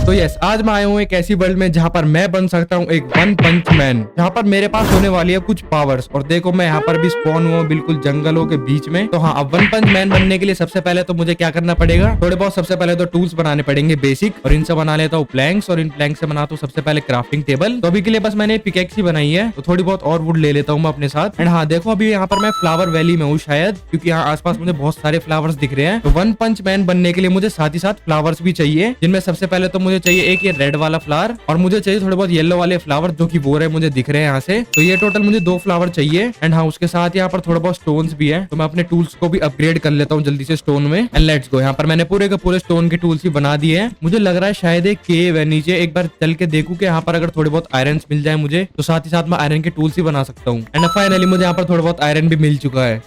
तो यस, आज मैं आया हूँ एक ऐसी वर्ल्ड में जहाँ पर मैं बन सकता हूँ एक वन पंच मैन, जहाँ पर मेरे पास होने वाली है कुछ पावर्स। और देखो मैं यहाँ पर भी स्पॉन हुआ हूँ बिल्कुल जंगलों के बीच में। तो हाँ, अब वन पंच मैन बनने के लिए सबसे पहले तो मुझे क्या करना पड़ेगा, थोड़े बहुत सबसे पहले तो टूल्स बनाने पड़ेंगे बेसिक, और इनसे बना लेता हूँ प्लैंक्स, और इन प्लैंक से बनाता हूँ सबसे पहले क्राफ्टिंग टेबल। तो अभी के लिए बस मैंने पिकेक्स ही बनाई है, तो थोड़ी बहुत और वुड ले लेता हूँ मैं अपने साथ। एंड हाँ देखो, अभी यहाँ पर मैं फ्लावर वैली में हूँ शायद, क्योंकि यहाँ आसपास मुझे बहुत सारे फ्लावर्स दिख रहे हैं। तो वन पंच मैन बनने के लिए मुझे साथ ही साथ फ्लावर्स भी चाहिए, जिनमें सबसे पहले तो मुझे चाहिए एक ये रेड वाला फ्लावर, और मुझे चाहिए थोड़े बहुत येलो वाले फ्लावर, जो कि वो रहे मुझे दिख रहे हैं यहाँ से। तो ये टोटल मुझे 2 फ्लावर चाहिए। एंड हाँ, उसके साथ यहाँ पर थोड़ा बहुत स्टोन्स भी है, तो मैं अपने टूल्स को भी अपग्रेड कर लेता हूँ जल्दी से स्टोन में। एंड लेट्स गो, यहाँ पर मैंने पूरे के पूरे स्टोन के टूल्स भी बना दिए हैं। मुझे लग रहा है शायद एक केव है नीचे, एक बार चल के देखूं कि यहाँ पर अगर थोड़े बहुत आयरन मिल जाए मुझे, तो साथ ही साथ मैं आयरन के टूल्स ही बना सकता हूँ। एंड फाइनली मुझे यहाँ पर थोड़ा बहुत आयरन भी मिल चुका है,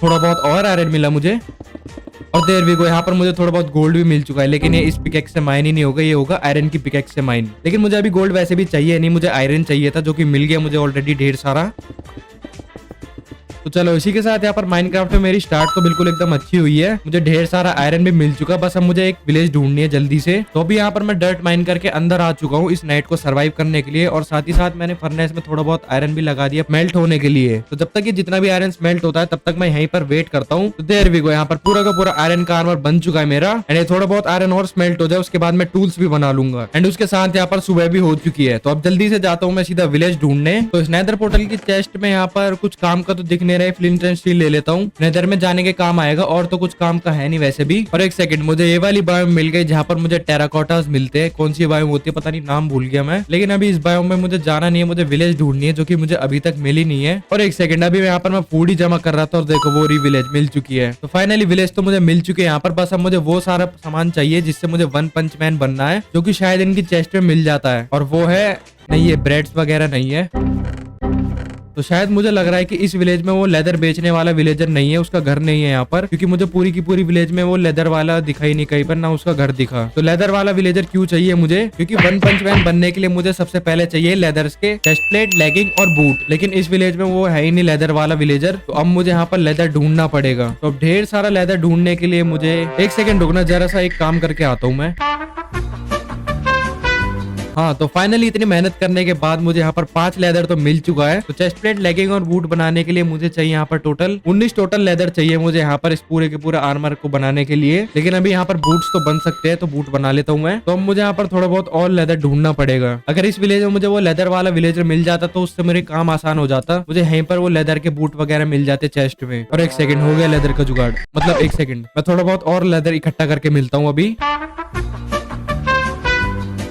थोड़ा बहुत और आयरन मिला मुझे, और देर भी को यहाँ पर मुझे थोड़ा बहुत गोल्ड भी मिल चुका है। लेकिन ये इस पिकेक्स से माइन ही नहीं होगा, ये होगा आयरन की पिकेक्स से माइन। लेकिन मुझे अभी गोल्ड वैसे भी चाहिए नहीं, मुझे आयरन चाहिए था, जो कि मिल गया मुझे ऑलरेडी ढेर सारा। तो चलो इसी के साथ यहाँ पर माइनक्राफ्ट में मेरी स्टार्ट तो बिल्कुल एकदम अच्छी हुई है। मुझे ढेर सारा आयरन भी मिल चुका, बस अब मुझे एक विलेज ढूंढनी है जल्दी से। तो अभी यहाँ पर मैं डर्ट माइन करके अंदर आ चुका हूँ इस नाइट को सर्वाइव करने के लिए, और साथ ही साथ मैंने फर्नेस में थोड़ा बहुत आयरन भी लगा दिया मेल्ट होने के लिए। तो जब तक ये जितना भी आयरन मेल्ट होता है तब तक मैं यहीं पर वेट करता हूँ। तो देर भी को यहाँ पर पूरा का पूरा आयरन का आर्मर बन चुका है मेरा। एंड ये थोड़ा बहुत आयरन और स्मेल्ट हो जाए उसके बाद मैं टूल्स भी बना लूंगा। एंड उसके साथ यहाँ पर सुबह भी हो चुकी है, तो अब जल्दी से जाता हूँ मैं सीधा विलेज ढूंढने। तो इस नेदर पोर्टल की चेस्ट में यहाँ पर कुछ काम का तो दिख नहीं रहा है, फ्लिंट एंड स्टील ले लेता हूँ, नेदर में जाने के काम आएगा, और तो कुछ काम का है नहीं वैसे भी। और एक सेकंड, मुझे ये वाली बायोम मिल गई जहाँ पर मुझे टेराकोटास मिलते हैं। कौन सी बायोम होती है पता नहीं, नाम भूल गया मैं। लेकिन अभी इस बायोम में मुझे जाना नहीं है, मुझे विलेज ढूंढनी है, जो कि मुझे अभी तक मिली नहीं है। और एक सेकंड, अभी यहाँ पर मैं फूड ही जमा कर रहा था, और देखो वो री विलेज मिल चुकी है। तो फाइनली विलेज तो मुझे मिल चुके हैं यहाँ पर, बस अब मुझे वो सारा सामान चाहिए जिससे मुझे वन पंच मैन बनना है, जो कि शायद इनकी चेस्ट में मिल जाता है। और वो है नहीं, ये ब्रेड्स वगैरह नहीं है। तो शायद मुझे लग रहा है कि इस विलेज में वो लेदर बेचने वाला विलेजर नहीं है, उसका घर नहीं है यहाँ पर, क्योंकि मुझे पूरी की पूरी विलेज में वो लेदर वाला दिखाई नहीं कहीं पर, ना उसका घर दिखा। तो लेदर वाला विलेजर क्यों चाहिए मुझे, क्योंकि वन पंच मैन बनने के लिए मुझे सबसे पहले चाहिए लेदर्स के चेस्ट प्लेट, लेगिंग और बूट। लेकिन इस विलेज में वो है ही नहीं लेदर वाला विलेजर, तो अब मुझे यहाँ पर लेदर ढूंढना पड़ेगा। तो अब ढेर सारा लेदर ढूंढने के लिए मुझे एक सेकंड रुकना, जरा सा एक काम करके आता हूँ मैं। हाँ, तो फाइनली इतनी मेहनत करने के बाद मुझे यहाँ पर 5 लेदर तो मिल चुका है। तो चेस्ट प्लेट, लेगिंग और बूट बनाने के लिए मुझे चाहिए यहाँ पर टोटल 19 टोटल लेदर चाहिए मुझे यहाँ पर इस पूरे के पूरे आर्मर को बनाने के लिए। लेकिन अभी यहाँ पर बूट्स तो बन सकते हैं, तो बूट बना लेता हूँ मैं। तो अब मुझे यहाँ पर थोड़ा बहुत और लेदर ढूंढना पड़ेगा। अगर इस विलेज में मुझे वो लेदर वाला विलेजर मिल जाता तो उससे मेरे काम आसान हो जाता, मुझे यहीं पर वो लेदर के बूट वगैरह मिल जाते चेस्ट में। और एक सेकंड, हो गया लेदर का जुगाड़, मतलब एक सेकंड, मैं थोड़ा बहुत और लेदर इकट्ठा करके मिलता हूँ अभी।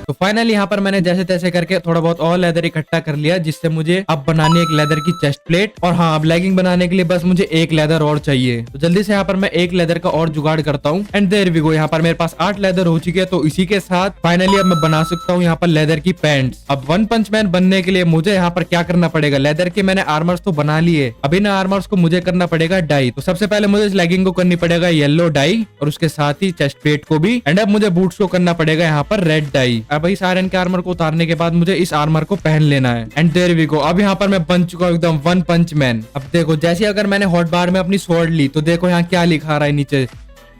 तो फाइनली यहाँ पर मैंने जैसे तैसे करके थोड़ा बहुत और लेदर इकट्ठा कर लिया, जिससे मुझे अब बनानी है एक लेदर की चेस्ट प्लेट। और हाँ, अब लेगिंग बनाने के लिए बस मुझे एक लेदर और चाहिए। तो जल्दी से यहाँ पर मैं एक लेदर का और जुगाड़ करता हूँ। एंड देयर वी गो, यहाँ पर मेरे पास 8 लेदर हो चुके हैं। तो इसी के साथ फाइनली अब मैं बना सकता हूँ यहाँ पर लेदर की पैंट्स। अब वन पंच मैन बनने के लिए मुझे यहाँ पर क्या करना पड़ेगा, लेदर के मैंने आर्मर्स तो बना लिए, अब इन आर्मर्स को मुझे करना पड़ेगा डाई। तो सबसे पहले मुझे इस लेगिंग को करनी पड़ेगा येलो डाई, और उसके साथ ही चेस्ट प्लेट को भी। एंड अब मुझे बूट्स को करना पड़ेगा यहाँ पर रेड डाई। अब इस आयरन के आर्मर को उतारने के बाद मुझे इस आर्मर को पहन लेना है। एंड देयर वी गो, अब यहाँ पर मैं बन चुका हूँ एकदम वन पंच मैन। अब देखो, जैसे अगर मैंने हॉट बार में अपनी स्वॉर्ड ली, तो देखो यहाँ क्या लिखा रहा है नीचे,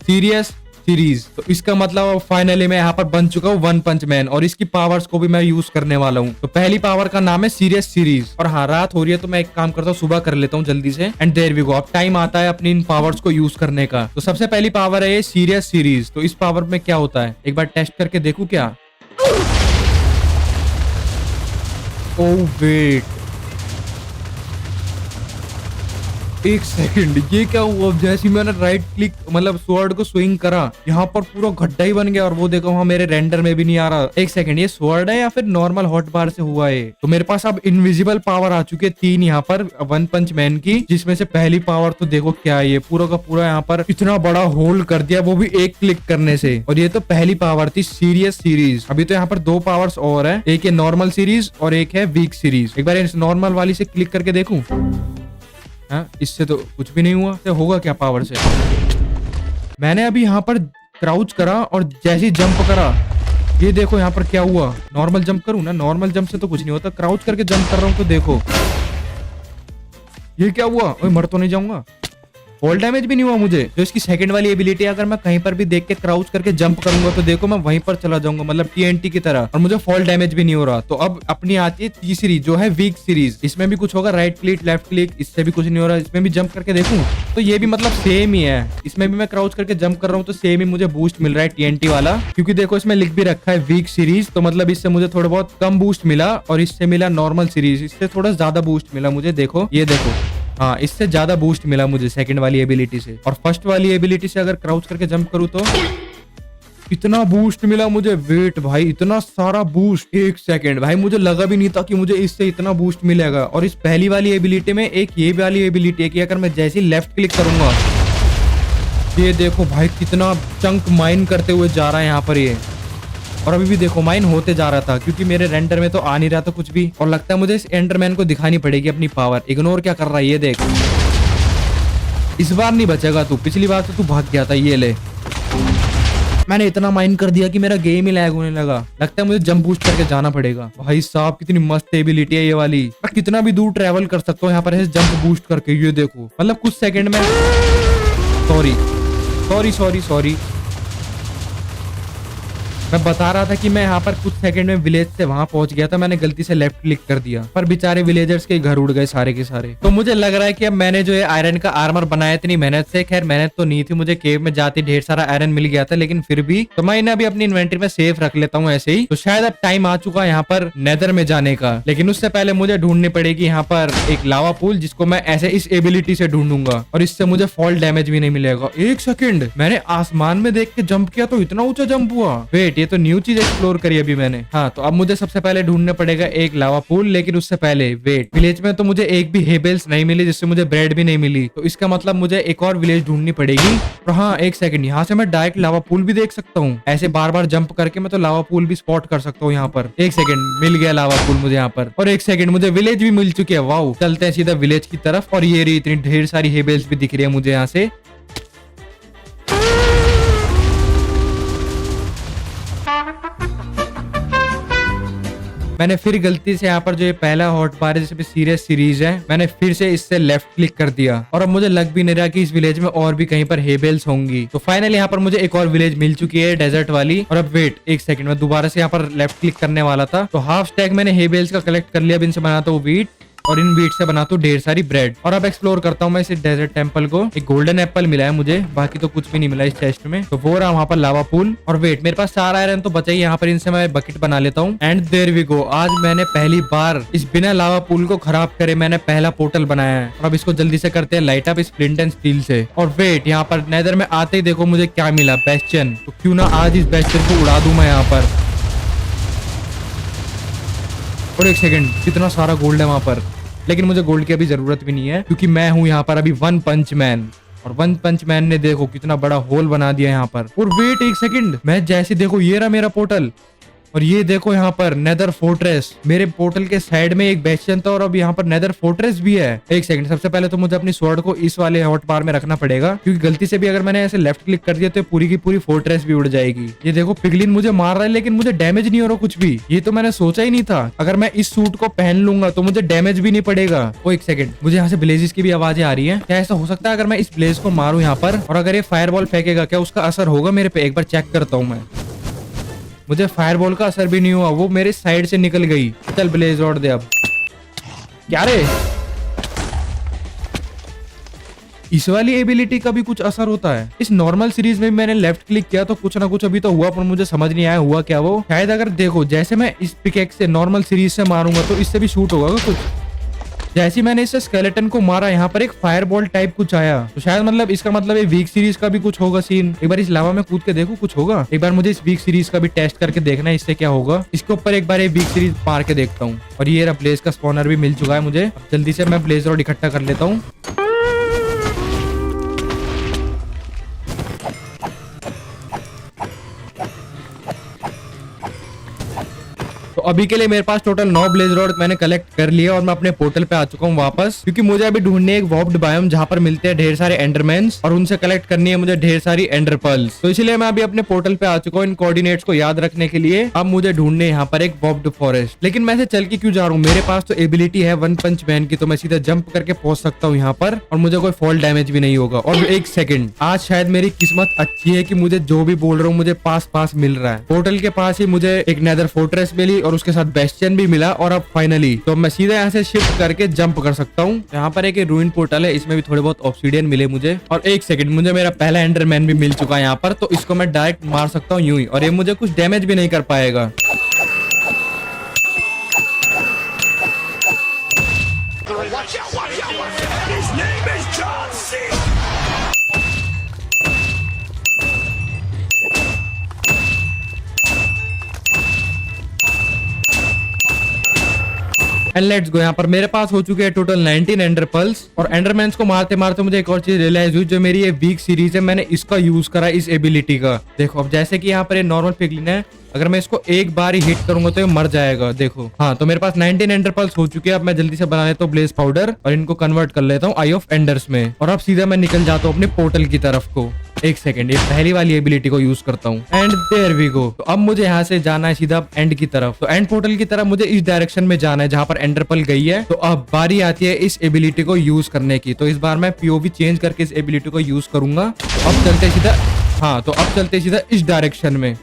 सीरियस सीरीज। तो इसका मतलब फाइनली मैं यहाँ पर बन चुका हूँ वन पंच मैन, और इसकी पावर्स को भी मैं यूज करने वाला हूँ। तो पहली पावर का नाम है सीरियस सीरीज। और हाँ, रात हो रही है तो मैं एक काम करता हूँ, सुबह कर लेता हूँ जल्दी से। एंड देयर वी गो, अब टाइम आता है अपनी इन पावर्स को यूज करने का। तो सबसे पहली पावर है ये सीरियस सीरीज। तो इस पावर में क्या होता है, एक बार टेस्ट करके देखूं क्या। ओह वेट, एक सेकंड, ये क्या हुआ। जैसे मैंने राइट क्लिक मतलब स्वॉर्ड को स्विंग करा, यहाँ पर पूरा गड्ढा ही बन गया, और वो देखो वहाँ मेरे रेंडर में भी नहीं आ रहा। एक सेकंड, ये स्वॉर्ड है या फिर नॉर्मल हॉट बार से हुआ है। तो मेरे पास अब इनविजिबल पावर आ चुकी है 3 यहाँ पर वन पंच मैन की, जिसमें से पहली पावर तो देखो क्या है, ये पूरा का पूरा यहाँ पर इतना बड़ा होल कर दिया, वो भी एक क्लिक करने से। और ये तो पहली पावर थी सीरियस सीरीज। अभी तो यहाँ पर 2 पावर्स और है, एक है नॉर्मल सीरीज और एक है वीक सीरीज। एक बार इस नॉर्मल वाली से क्लिक करके देखूं। हाँ, इससे तो कुछ भी नहीं हुआ। तो होगा क्या पावर से। मैंने अभी यहाँ पर क्राउच करा और जैसे ही जंप करा, ये देखो यहाँ पर क्या हुआ। नॉर्मल जंप करूँ ना, नॉर्मल जंप से तो कुछ नहीं होता, क्राउच करके जंप कर रहा हूँ तो देखो ये क्या हुआ। ओए, मर तो नहीं जाऊंगा। फॉल डैमेज भी नहीं हुआ मुझे। जो इसकी सेकंड वाली एबिलिटी है, अगर मैं कहीं पर भी देख के क्राउच करके जंप करूंगा तो देखो मैं वहीं पर चला जाऊंगा, मतलब TNT की तरह, और मुझे फॉल डैमेज भी नहीं हो रहा। तो अब अपनी आती है तीसरी जो है वीक सीरीज। इसमें भी कुछ होगा, राइट क्लिक लेफ्ट क्लिक, इससे भी कुछ नहीं हो रहा। इसमें भी जंप करके देखूं तो ये भी मतलब सेम ही है। इसमें भी मैं क्राउच करके जंप कर रहा हूँ तो सेम ही मुझे बूस्ट मिल रहा है TNT वाला, क्योंकि देखो इसमें लिख भी रखा है वीक सीरीज। तो मतलब इससे मुझे थोड़ा बहुत कम बूस्ट मिला और इससे मिला नॉर्मल सीरीज, इससे थोड़ा ज्यादा बूस्ट मिला मुझे। देखो ये देखो, हाँ इससे ज्यादा बूस्ट मिला मुझे सेकंड वाली एबिलिटी से। और फर्स्ट वाली एबिलिटी से अगर क्राउच करके जंप करूँ तो इतना बूस्ट मिला मुझे। वेट भाई, इतना सारा बूस्ट, एक सेकंड भाई, मुझे लगा भी नहीं था कि मुझे इससे इतना बूस्ट मिलेगा। और इस पहली वाली एबिलिटी में एक ये वाली एबिलिटी है कि अगर मैं जैसे ही लेफ्ट क्लिक करूंगा, ये देखो भाई कितना चंक माइन करते हुए जा रहा है यहाँ पर ये। और अभी भी देखो माइन होते जा रहा था, क्योंकि मेरे रेंडर में तो आ नहीं रहा था कुछ भी। और लगता है मुझे इस एंडरमैन को दिखानी पड़ेगी अपनी पावर। इग्नोर क्या कर रहा है ये देख, इस बार नहीं बचेगा तू, पिछली बार तो तू भाग गया था। ये ले, मैंने इतना माइन कर दिया कि मेरा गेम ही लैग होने लगा। लगता है मुझे जंप बूस्ट करके जाना पड़ेगा। भाई साहब कितनी मस्त एबिलिटी है ये वाली, मैं कितना भी दूर ट्रेवल कर सकता हूँ यहाँ पर जंप बूस्ट करके। ये देखो मतलब कुछ सेकंड में, सॉरी सॉरी सॉरी सॉरी, मैं बता रहा था कि मैं यहाँ पर कुछ सेकंड में विलेज से वहां पहुंच गया था। मैंने गलती से लेफ्ट क्लिक कर दिया, पर बेचारे विलेजर्स के घर उड़ गए सारे के सारे। तो मुझे लग रहा है कि अब मैंने जो है आयरन का आर्मर बनाया इतनी मेहनत से, खैर मेहनत तो नहीं थी, मुझे केव में जाते ढेर सारा आयरन मिल गया था, लेकिन फिर भी तो मैं इन्हें अभी अपनी इन्वेंटरी में सेफ रख लेता हूँ ऐसे ही। तो शायद अब टाइम आ चुका है यहाँ पर नेदर में जाने का, लेकिन उससे पहले मुझे ढूंढनी पड़ेगी यहाँ पर एक लावा पूल, जिसको मैं ऐसे इस एबिलिटी से ढूंढूंगा और इससे मुझे फॉल डैमेज भी नहीं मिलेगा। एक सेकंड, मैंने आसमान में देख के जंप किया तो इतना ऊंचा जंप हुआ। वेट, ये तो न्यू चीज एक्सप्लोर करी अभी मैंने। हाँ, तो अब मुझे सबसे पहले ढूंढना पड़ेगा एक लावा पूल, लेकिन उससे पहले वेट, विलेज में तो मुझे एक भी हेबेल्स नहीं मिली, जिससे मुझे ब्रेड भी नहीं मिली। तो इसका मतलब मुझे एक और विलेज ढूंढनी पड़ेगी। तो हाँ, एक सेकंड, यहाँ से मैं डायरेक्ट लावा पूल भी देख सकता हूँ। ऐसे बार बार जंप करके मैं तो लावा पूल भी स्पॉट कर सकता हूँ यहाँ पर। एक सेकंड, मिल गया लावा पूल मुझे यहाँ पर। और एक सेकंड, मुझे विलेज भी मिल चुकी है। वाओ, चलते हैं सीधा विलेज की तरफ। और ये रही, इतनी ढेर सारी हेबेल्स भी दिख रही है मुझे यहाँ से। मैंने फिर गलती से यहाँ पर जो ये पहला हॉट बार है, जिसमें सीरियस सीरीज है, मैंने फिर से इससे लेफ्ट क्लिक कर दिया। और अब मुझे लग भी नहीं रहा कि इस विलेज में और भी कहीं पर हेबेल्स होंगी। तो फाइनली यहाँ पर मुझे एक और विलेज मिल चुकी है, डेजर्ट वाली। और अब वेट, एक सेकंड, मैं दोबारा से यहाँ पर लेफ्ट क्लिक करने वाला था। तो हाफ स्टैक मैंने हेबेल्स का कलेक्ट कर लिया। अब इनसे बनाता हूँ वीट, और इन वीट से बनाता हूँ ढेर सारी ब्रेड। और अब एक्सप्लोर करता हूँ मैं इस डेजर्ट टेम्पल को। एक गोल्डन एप्पल मिला है मुझे, बाकी तो कुछ भी नहीं मिला इस चेस्ट में। तो वो रहा वहाँ पर लावा पूल। और वेट, मेरे पास सारा आयरन तो बचा ही, यहाँ पर इनसे मैं बकेट बना लेता हूँ। एंड देयर वी गो, आज मैंने पहली बार इस बिना लावा पूल को खराब करे मैंने पहला पोर्टल बनाया है। और अब इसको जल्दी से करते हैं light up splint and steel से। और वेट, यहाँ पर नेदर में आते ही देखो मुझे क्या मिला, बेस्टियन। तो क्यों ना आज इस बेस्टियन को उड़ा दूं मैं यहाँ पर। और एक सेकंड, कितना सारा गोल्ड है वहां पर, लेकिन मुझे गोल्ड की अभी जरूरत भी नहीं है, क्योंकि मैं हूं यहाँ पर अभी वन पंच मैन। और वन पंच मैन ने देखो कितना बड़ा होल बना दिया यहाँ पर। और वेट, एक सेकंड, मैं जैसे देखो ये रहा मेरा पोर्टल। और ये देखो यहाँ पर नेदर फोर्ट्रेस, मेरे पोर्टल के साइड में एक बेस्टियन था और अब यहाँ पर नेदर फोर्ट्रेस भी है। एक सेकंड, सबसे पहले तो मुझे अपनी स्वॉर्ड को इस वाले हॉट बार में रखना पड़ेगा, क्योंकि गलती से भी अगर मैंने ऐसे लेफ्ट क्लिक कर दिया तो पूरी की पूरी फोर्ट्रेस भी उड़ जाएगी। ये देखो पिगलिन मुझे मार रहा है, लेकिन मुझे डैमेज नहीं हो रहा कुछ भी। ये तो मैंने सोचा ही नहीं था, अगर मैं इस सूट को पहन लूंगा तो मुझे डैमेज भी नहीं पड़ेगा। ओ एक सेकंड, मुझे यहाँ से ब्लेजेस की भी आवाजें आ रही है। क्या ऐसा हो सकता है अगर मैं इस ब्लेज को मारूं यहाँ पर, और अगर ये फायरबॉल फेंकेगा, क्या उसका असर होगा मेरे पे? एक बार चेक करता हूँ मैं। मुझे फायरबॉल का असर भी नहीं हुआ, वो मेरे साइड से निकल गई। चल ब्लेज और दे अब। क्या रे, इस वाली एबिलिटी का भी कुछ असर होता है? इस नॉर्मल सीरीज में मैंने लेफ्ट क्लिक किया तो कुछ ना कुछ अभी तो हुआ, पर मुझे समझ नहीं आया हुआ क्या वो। शायद अगर देखो, जैसे मैं इस पिकेक्स से नॉर्मल सीरीज से मारूंगा तो इससे भी शूट होगा कुछ। जैसे मैंने इस स्केलेटन को मारा, यहाँ पर एक फायरबॉल टाइप कुछ आया। तो शायद मतलब इसका मतलब ये वीक सीरीज का भी कुछ होगा सीन। एक बार इस लावा में कूद के देखो कुछ होगा। एक बार मुझे इस वीक सीरीज का भी टेस्ट करके देखना है, इससे क्या होगा। इसके ऊपर एक बार ये वीक सीरीज मार के देखता हूँ। और ये ब्लेज का स्पॉनर भी मिल चुका है मुझे। जल्दी से मैं ब्लेज रॉड इकट्ठा कर लेता हूँ। तो अभी के लिए मेरे पास टोटल 9 ब्लेज रॉड मैंने कलेक्ट कर लिया और मैं अपने पोर्टल पे आ चुका हूँ वापस, क्योंकि मुझे अभी ढूंढने एक वॉर्प्ड बायोम जहाँ पर मिलते हैं ढेर सारे एंडरमैन्स और उनसे कलेक्ट करनी है मुझे ढेर सारी एंडर पर्ल्स। तो इसलिए मैं अभी अपने पोर्टल पे आ चुका हूँ इन कोऑर्डिनेट्स को याद रखने के लिए। अब मुझे ढूंढने यहाँ पर एक वॉर्प्ड फॉरेस्ट, लेकिन मैं से चल के क्यों जा रहा हूँ, मेरे पास तो एबिलिटी है वन पंच मैन की, तो मैं सीधा जंप करके पहुंच सकता हूँ यहाँ पर और मुझे कोई फॉल डैमेज भी नहीं होगा। और एक सेकंड, आज शायद मेरी किस्मत अच्छी है कि मुझे जो भी बोल रहा हूँ मुझे पास पास मिल रहा है। पोर्टल के पास ही मुझे एक नेदर फोर्ट्रेस मिली और उसके साथ बेस्टियन भी मिला और अब फाइनली तो मैं सीधा यहाँ से शिफ्ट करके जंप कर सकता हूँ। यहाँ पर एक रूइन पोर्टल है, इसमें भी थोड़े बहुत ऑब्सीडियन मिले मुझे। और एक सेकंड, मुझे मेरा पहला एंडरमैन भी मिल चुका है यहाँ पर, तो इसको मैं डायरेक्ट मार सकता हूँ यूं ही और ये मुझे कुछ डैमेज भी नहीं कर पाएगा। एंड लेट्स गो, यहाँ पर मेरे पास हो चुके हैं टोटल 19 एंडर पल्स। और एंडरमैन्स को मारते मारते मुझे एक और चीज रियलाइज हुई, जो मेरी ये वीक सीरीज है मैंने इसका यूज करा इस एबिलिटी का। देखो अब जैसे कि यहाँ पर ये नॉर्मल पिगलिन है, अगर मैं इसको एक बार ही हिट करूंगा तो ये मर जाएगा। देखो हाँ, तो मेरे पास 19 एंडर पल्स हो चुके हैं। अब मैं जल्दी से बना लेता हूँ ब्लेज पाउडर और इनको कन्वर्ट कर लेता हूँ आई ऑफ एंडर्स में। और अब सीधा मैं निकल जाता हूँ अपने पोर्टल की तरफ को। एक सेकंड, ये पहली वाली एबिलिटी को यूज करता हूँ एंड देयर वी गो। तो अब मुझे यहाँ से जाना है सीधा एंड की तरफ। तो एंड पोर्टल की तरफ मुझे इस डायरेक्शन में जाना है जहाँ पर एंडर पल गई है। तो अब बारी आती है इस एबिलिटी को यूज करने की। तो इस बार मैं पीओवी चेंज करके इस एबिलिटी को यूज करूंगा। अब चलते सीधा, हाँ तो अब चलते सीधा इस डायरेक्शन में।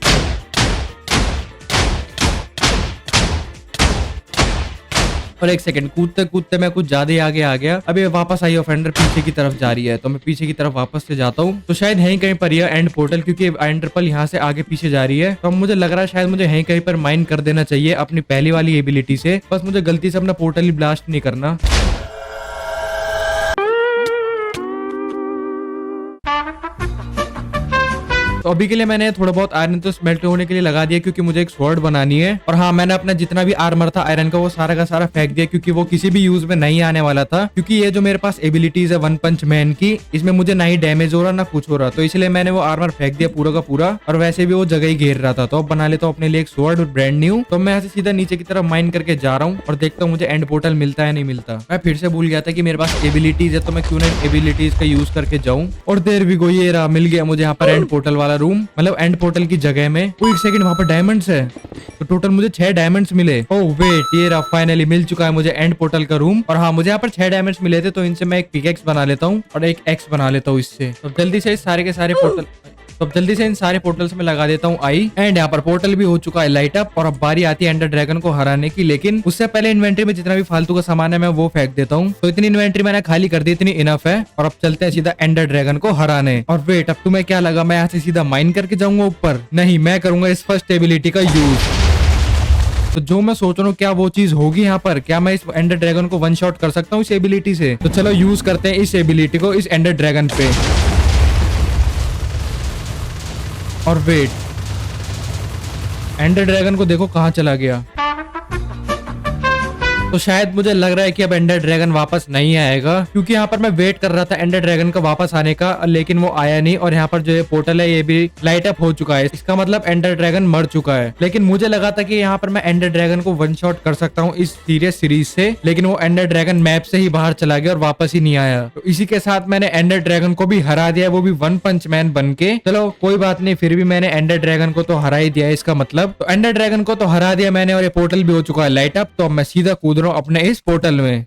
और एक सेकंड, कूदते कूदते मैं कुछ ज्यादा ही आगे आ गया। अभी वापस आई ऑफेंडर पीछे की तरफ जा रही है, तो मैं पीछे की तरफ वापस से जाता हूँ। तो शायद यहीं कहीं पर यह एंड पोर्टल, क्योंकि एंडर पल यहाँ से आगे पीछे जा रही है। तो अब मुझे लग रहा है शायद मुझे यहीं कहीं पर माइन कर देना चाहिए अपनी पहली वाली एबिलिटी से। बस मुझे गलती से अपना पोर्टल ही ब्लास्ट नहीं करना। तो अभी के लिए मैंने थोड़ा बहुत आयरन तो स्मेल्ट होने के लिए लगा दिया, क्योंकि मुझे एक स्वॉर्ड बनानी है। और हाँ, मैंने अपना जितना भी आर्मर था आयरन का वो सारा का सारा फेंक दिया, क्योंकि वो किसी भी यूज में नहीं आने वाला था। क्योंकि ये जो मेरे पास एबिलिटीज है वन पंच मैन की, इसमें मुझे ना ही डैमेज हो रहा ना कुछ हो रहा, तो इसलिए मैंने वो आर्मर फेंक दिया पूरा का पूरा। और वैसे भी वो जगह ही घेर रहा था, तो अब बना लेता हूँ अपने लिए एक स्वॉर्ड ब्रांड न्यू। तो मैं यहाँ से सीधा नीचे की तरफ माइन करके जा रहा हूँ और देखता हूँ मुझे एंड पोर्टल मिलता है नहीं मिलता। मैं फिर से भूल गया था कि मेरे पास एबिलिटीज है, तो मैं क्यों ना एबिलिटीज का यूज करके जाऊँ। और देर भी गो, ये रहा, मिल गया मुझे यहाँ पर एंड पोर्टल वाला रूम, मतलब एंड पोर्टल की जगह में। एक सेकंड, वहां पर डायमंड्स है, तो टोटल मुझे 6 डायमंड्स मिले। ओह वेट, ये रहा, फाइनली मिल चुका है मुझे एंड पोर्टल का रूम। और हाँ, मुझे यहाँ पर 6 डायमंड्स मिले थे, तो इनसे मैं एक पिकेक्स बना लेता हूँ और एक एक्स बना लेता हूँ इससे। तो जल्दी से सारे के सारे पोर्टल, तो अब जल्दी से इन सारे पोर्टल्स में लगा देता हूँ आई। एंड यहाँ पर पोर्टल भी हो चुका है लाइट अप। और अब बारी आती है एंडर ड्रैगन को हराने की, लेकिन उससे पहले इन्वेंट्री में जितना भी फालतू का सामान है मैं वो फेंक देता हूँ। तो इतनी इन्वेंट्री मैंने खाली कर दी, इतनी इनफ है। और अब चलते हैं सीधा एंडर ड्रैगन को हराने। और वेट, अब तुम्हें क्या लगा मैं यहाँ से सीधा माइन करके जाऊंगा ऊपर? नहीं, मैं करूंगा इस फर्स्ट एबिलिटी का यूज। तो जो मैं सोच रहा हूँ क्या वो चीज होगी यहाँ पर? क्या मैं इस एंडर ड्रैगन को वन शॉट कर सकता हूँ इस एबिलिटी से? तो चलो यूज करते हैं इस एबिलिटी को इस एंडर ड्रैगन पे। और वेट, एंडर ड्रैगन को देखो कहाँ चला गया। तो शायद मुझे लग रहा है कि अब एंडर ड्रैगन वापस नहीं आएगा, क्योंकि यहाँ पर मैं वेट कर रहा था एंडर ड्रैगन का वापस आने का, लेकिन वो आया नहीं। और यहाँ पर जो ये पोर्टल है ये भी लाइट अप हो चुका है, इसका मतलब एंडर ड्रैगन मर चुका है। लेकिन मुझे लगा था कि यहाँ पर मैं एंडर ड्रैगन को वन शॉट कर सकता हूँ इस सीरीज से, लेकिन वो एंडर ड्रैगन मैप से ही बाहर चला गया और वापस ही नहीं आया। तो इसी के साथ मैंने एंडर ड्रैगन को भी हरा दिया, वो भी वन पंच मैन बन के। चलो कोई बात नहीं, फिर भी मैंने एंडर ड्रैगन को तो हरा ही दिया इसका मतलब। तो एंडर ड्रैगन को तो हरा दिया मैंने और ये पोर्टल भी हो चुका है लाइट अप। तो अब मैं सीधा कूद रहा हूँ अपने इस पोर्टल में।